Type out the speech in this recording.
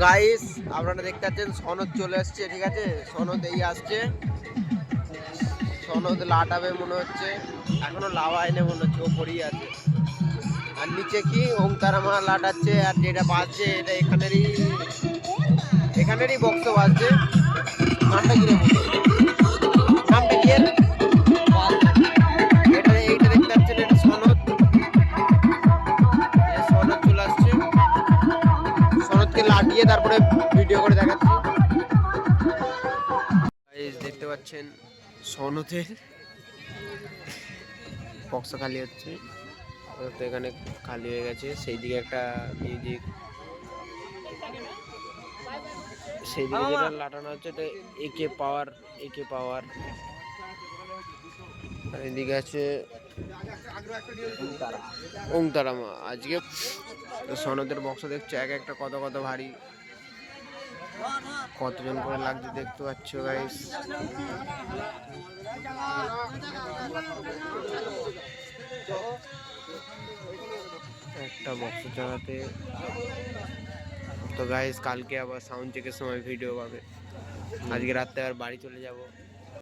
Guys আপনারা দেখতে পাচ্ছেন সনদ চলে আসছে, ঠিক আছে। সনদ এই আসছে, সনদ লাটাবে মনে হচ্ছে, এখনো লাভায়নি মনে হচ্ছে, ও পড়েই আছে। আর নিচে কি ওমতারামা লাটাচ্ছে, আর যেটা বাজছে এটা এখানেরই বক্স বাজছে। নামটা কি রে বলবো, নামটা কি এর? এইটা দেখতে পাচ্ছেন, এটা সনদ। সনদ চলে আসছে, সনদকে লাটিয়ে তারপরে ভিডিও করে দেখাচ্ছি। দেখতে পাচ্ছেন সনদের বক্স খালি হচ্ছে, তো এখানে খালি হয়ে গেছে। সেই দিকে একটা মিউজিক, সেই দিকে যেটা লাটানো হচ্ছে এটা একে পাওয়ার। আর এদিকে আছে ওমতারামা। আজকে সনদের বক্স দেখছো এক একটা কত কত ভারী, কতজন করে লাগছে দেখতে পাচ্ছ গাইস। একটা বক্স চালাতে। তো গাইস কালকে আবার সাউন্ড চেকের সময় ভিডিও পাবে। আজকে রাতে আর বাড়ি চলে যাব।